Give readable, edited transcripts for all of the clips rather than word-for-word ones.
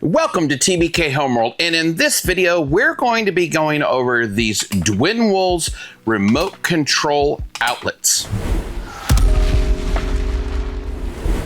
Welcome to TBK Homeworld, and in this video we're going to be going over these DEWENWILS remote control outlets.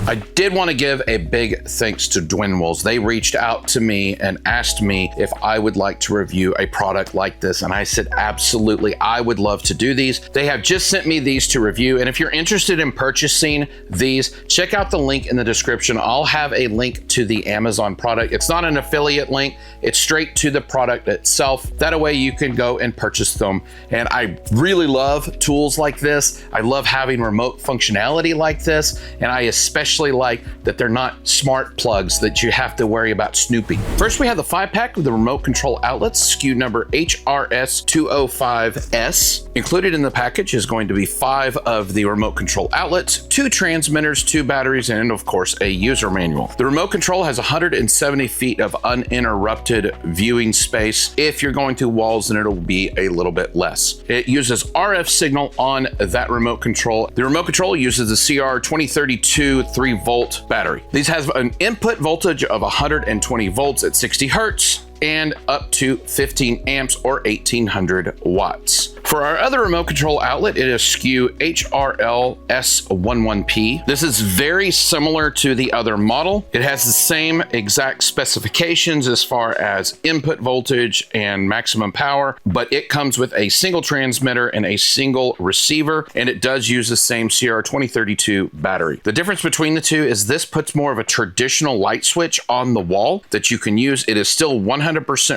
I did want to give a big thanks to DEWENWILS. They reached out to me and asked me if I would like to review a product like this, and I said absolutely, I would love to do these. They have just sent me these to review, and if you're interested in purchasing these, check out the link in the description. I'll have a link to the Amazon product. It's not an affiliate link, it's straight to the product itself. That way you can go and purchase them. And I really love tools like this. I love having remote functionality like this, and I especially like that they're not smart plugs that you have to worry about snooping. First, we have the 5-pack of the remote control outlets, SKU number HRS205S. Included in the package is going to be 5 of the remote control outlets, 2 transmitters, 2 batteries, and of course a user manual. The remote control has 170 feet of uninterrupted viewing space. If you're going to walls, then it'll be a little bit less. It uses RF signal on that remote control. The remote control uses the CR2032 3-volt battery. These have an input voltage of 120 volts at 60 hertz and up to 15 amps or 1800 watts. For our other remote control outlet, it is SKU HRLS11P. This is very similar to the other model. It has the same exact specifications as far as input voltage and maximum power, but it comes with a single transmitter and a single receiver, and it does use the same CR2032 battery. The difference between the two is this puts more of a traditional light switch on the wall that you can use. It is still 100%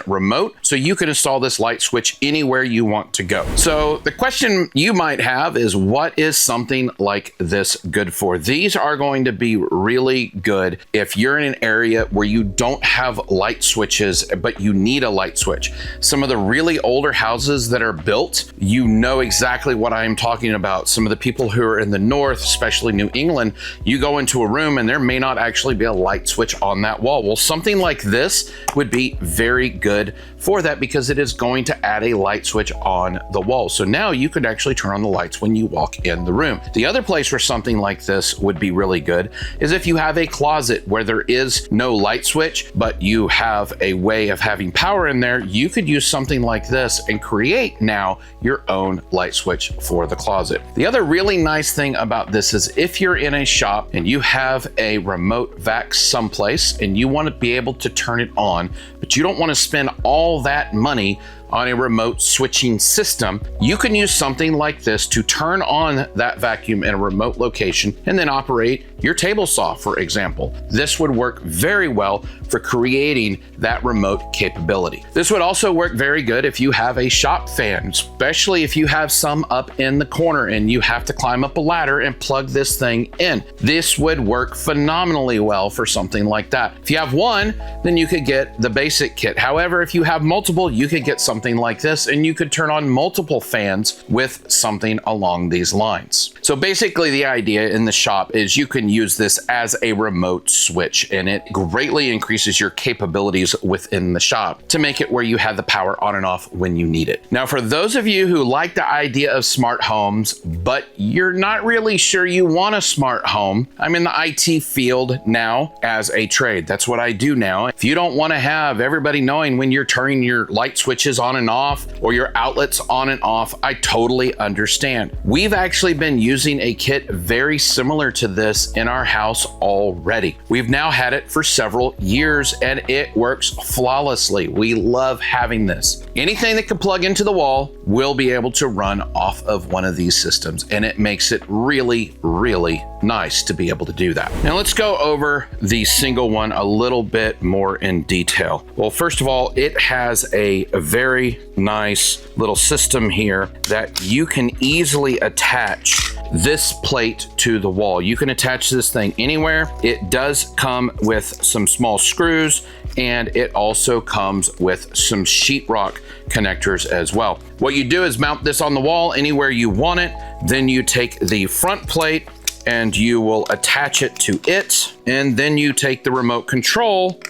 remote, so you can install this light switch anywhere you want to go. So the question you might have is, what is something like this good for? These are going to be really good if you're in an area where you don't have light switches, but you need a light switch. Some of the really older houses that are built, you know exactly what I'm talking about. Some of the people who are in the north, especially New England, you go into a room and there may not actually be a light switch on that wall. Well, something like this would be very good for that because it is going to add a light switch on the wall. So now you could actually turn on the lights when you walk in the room. The other place where something like this would be really good is if you have a closet where there is no light switch, but you have a way of having power in there, you could use something like this and create now your own light switch for the closet. The other really nice thing about this is if you're in a shop and you have a remote vac someplace and you want to be able to turn it on, but you don't want to spend all that money on a remote switching system, you can use something like this to turn on that vacuum in a remote location and then operate your table saw, for example. This would work very well for creating that remote capability. This would also work very good if you have a shop fan, especially if you have some up in the corner and you have to climb up a ladder and plug this thing in. This would work phenomenally well for something like that. If you have one, then you could get the basic kit. However, if you have multiple, you could get something like this and you could turn on multiple fans with something along these lines. So basically the idea in the shop is you can use this as a remote switch, and it greatly increases your capabilities within the shop to make it where you have the power on and off when you need it. Now, for those of you who like the idea of smart homes, but you're not really sure you want a smart home, I'm in the IT field now as a trade. That's what I do now. If you don't want to have everybody knowing when you're turning your light switches on and off or your outlets on and off, I totally understand. We've actually been using a kit very similar to this in our house already. We've now had it for several years and it works flawlessly. We love having this. Anything that can plug into the wall will be able to run off of one of these systems, and it makes it really, really nice to be able to do that. Now let's go over the single one a little bit more in detail. Well, first of all, it has a very nice little system here that you can easily attach this plate to the wall. You can attach this thing anywhere. It does come with some small screws, and it also comes with some sheetrock connectors as well. What you do is mount this on the wall anywhere you want it. Then you take the front plate and you will attach it to it. And then you take the remote control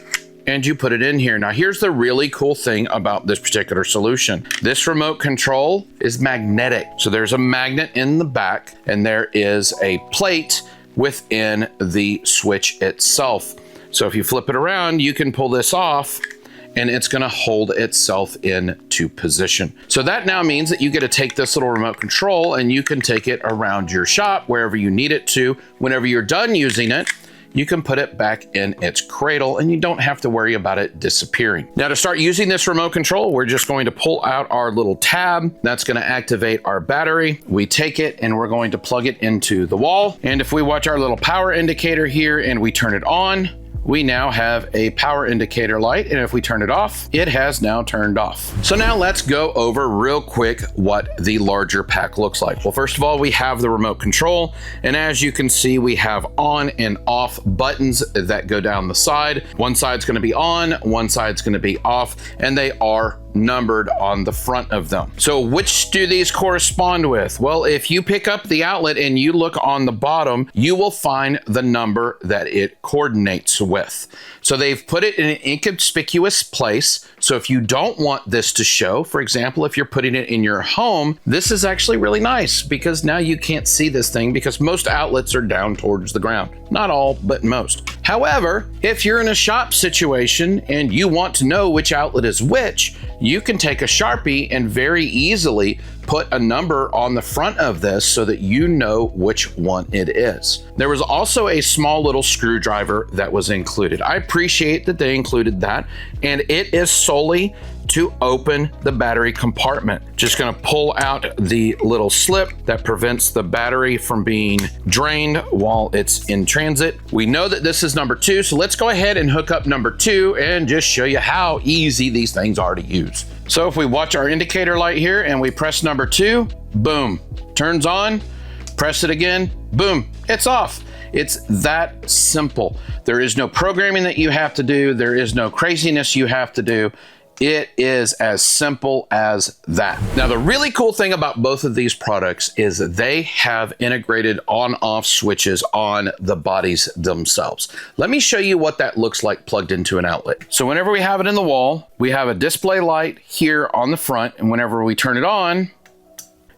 and you put it in here. Now, here's the really cool thing about this particular solution. This remote control is magnetic. So there's a magnet in the back and there is a plate within the switch itself. So if you flip it around, you can pull this off and it's gonna hold itself into position. So that now means that you get to take this little remote control and you can take it around your shop wherever you need it to. Whenever you're done using it, you can put it back in its cradle and you don't have to worry about it disappearing. Now to start using this remote control, we're just going to pull out our little tab. That's gonna activate our battery. We take it and we're going to plug it into the wall. And if we watch our little power indicator here and we turn it on, we now have a power indicator light, and if we turn it off, it has now turned off. So now let's go over real quick what the larger pack looks like. Well, first of all, we have the remote control, and as you can see, we have on and off buttons that go down the side. One side's gonna be on, one side's gonna be off, and they are numbered on the front of them. So which do these correspond with? Well, if you pick up the outlet and you look on the bottom, you will find the number that it coordinates with. So they've put it in an inconspicuous place. So if you don't want this to show, for example, if you're putting it in your home, this is actually really nice because now you can't see this thing because most outlets are down towards the ground. Not all, but most. However, if you're in a shop situation and you want to know which outlet is which, you can take a Sharpie and very easily put a number on the front of this so that you know which one it is. There was also a small little screwdriver that was included. I appreciate that they included that, and it is solely to open the battery compartment. Just gonna pull out the little slip that prevents the battery from being drained while it's in transit. We know that this is number 2, so let's go ahead and hook up number 2 and just show you how easy these things are to use. So if we watch our indicator light here and we press number 2, boom, turns on, press it again, boom, it's off. It's that simple. There is no programming that you have to do. There is no craziness you have to do. It is as simple as that. Now, the really cool thing about both of these products is that they have integrated on-off switches on the bodies themselves. Let me show you what that looks like plugged into an outlet. So whenever we have it in the wall, we have a display light here on the front, and whenever we turn it on,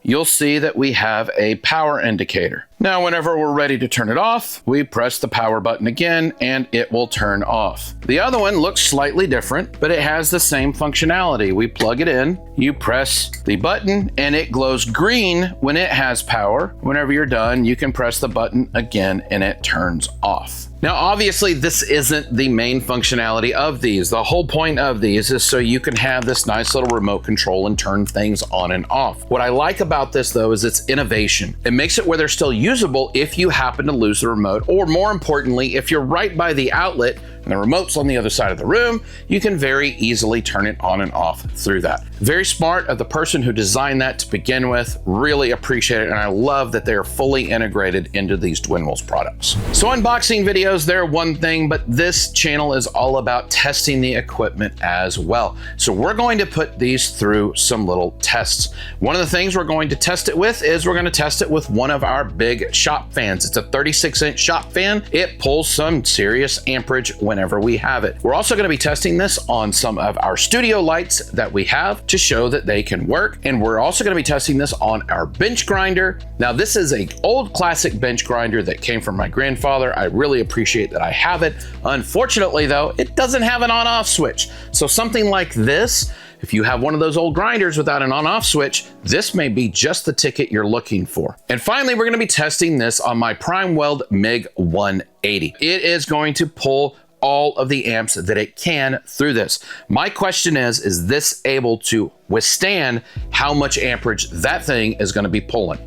you'll see that we have a power indicator. Now, whenever we're ready to turn it off, we press the power button again and it will turn off. The other one looks slightly different, but it has the same functionality. We plug it in, you press the button and it glows green when it has power. Whenever you're done, you can press the button again and it turns off. Now, obviously, this isn't the main functionality of these. The whole point of these is so you can have this nice little remote control and turn things on and off. What I like about this, though, is its innovation. It makes it where they're still usable if you happen to lose the remote, or more importantly, if you're right by the outlet and the remote's on the other side of the room, you can very easily turn it on and off through that. Very smart of the person who designed that to begin with. Really appreciate it, and I love that they are fully integrated into these DEWENWILS products. So unboxing videos, they're one thing, but this channel is all about testing the equipment as well. So we're going to put these through some little tests. One of the things we're going to test it with is we're going to test it with one of our big shop fans. It's a 36-inch shop fan. It pulls some serious amperage whenever we have it. We're also going to be testing this on some of our studio lights that we have to show that they can work. And we're also going to be testing this on our bench grinder. Now, this is an old classic bench grinder that came from my grandfather. I really appreciate that I have it. Unfortunately, though, it doesn't have an on-off switch. So something like this, if you have one of those old grinders without an on-off switch, this may be just the ticket you're looking for. And finally, we're going to be testing this on my PrimeWeld MIG 180. It is going to pull all of the amps that it can through this. My question is this able to withstand how much amperage that thing is going to be pulling?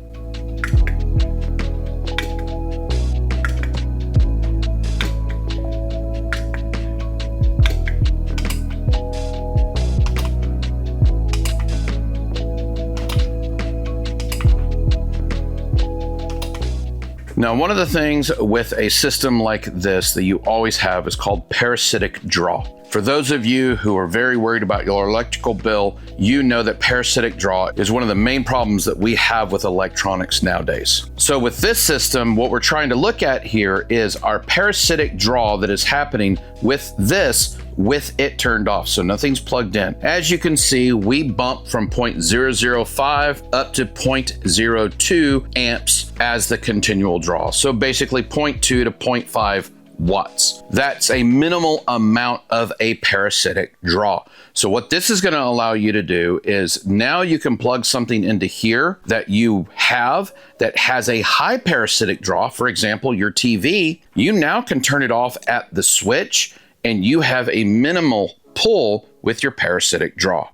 Now, one of the things with a system like this that you always have is called parasitic draw. For those of you who are very worried about your electrical bill, you know that parasitic draw is one of the main problems that we have with electronics nowadays. So with this system, what we're trying to look at here is our parasitic draw that is happening with this with it turned off, so nothing's plugged in. As you can see, we bump from 0.005 up to 0.02 amps as the continual draw. So basically 0.2 to 0.5 watts. That's a minimal amount of a parasitic draw. So what this is going to allow you to do is now you can plug something into here that you have that has a high parasitic draw. For example, your TV, you now can turn it off at the switch and you have a minimal pull with your parasitic draw.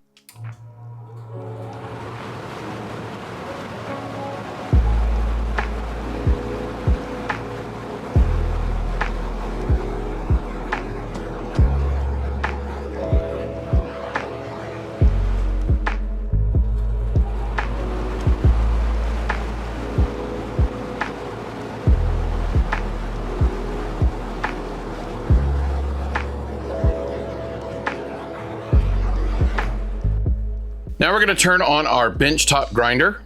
Now we're going to turn on our benchtop grinder.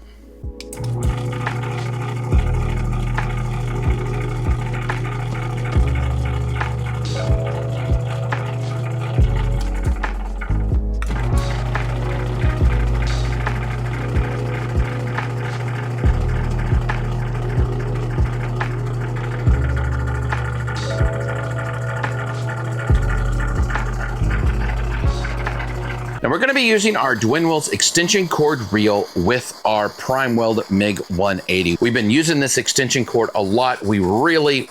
Now we're going to be using our DEWENWILS extension cord reel with our PrimeWeld MIG 180. We've been using this extension cord a lot. We really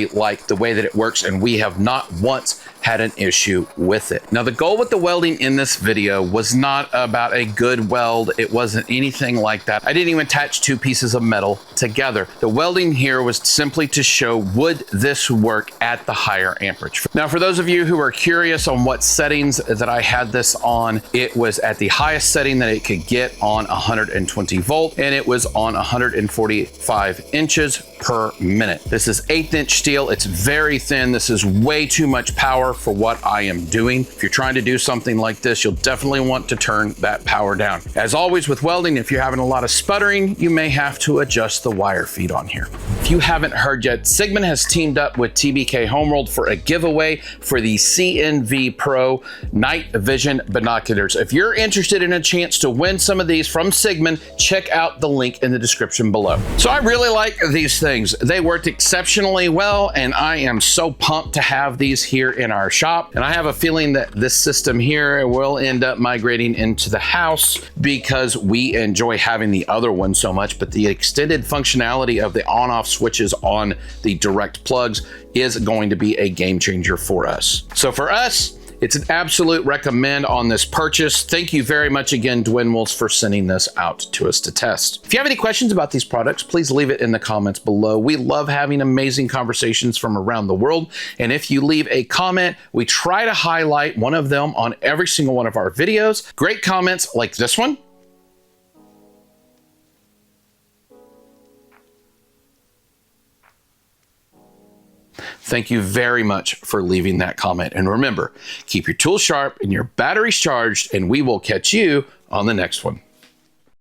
like the way that it works, and we have not once had an issue with it. Now the goal with the welding in this video was not about a good weld. It wasn't anything like that. I didn't even attach two pieces of metal together. The welding here was simply to show, would this work at the higher amperage? Now for those of you who are curious on what settings that I had this on, it was at the highest setting that it could get on 120 volt, and it was on 145 inches per minute. This is 1/8 inch steel. It's very thin. This is way too much power for what I am doing. If you're trying to do something like this, you'll definitely want to turn that power down. As always with welding, if you're having a lot of sputtering, you may have to adjust the wire feed on here. If you haven't heard yet, Sigmund has teamed up with TBKHomeworld for a giveaway for the CNV Pro Night Vision Binoculars. If you're interested in a chance to win some of these from Sigmund, check out the link in the description below. So I really like these things. They worked exceptionally well, and I am so pumped to have these here in our shop. And I have a feeling that this system here will end up migrating into the house because we enjoy having the other one so much, but the extended functionality of the on-off switches on the direct plugs is going to be a game changer for us. So for us, it's an absolute recommend on this purchase. Thank you very much again, DEWENWILS, for sending this out to us to test. If you have any questions about these products, please leave it in the comments below. We love having amazing conversations from around the world. And if you leave a comment, we try to highlight one of them on every single one of our videos. Great comments like this one. Thank you very much for leaving that comment. And remember, keep your tools sharp and your batteries charged, and we will catch you on the next one.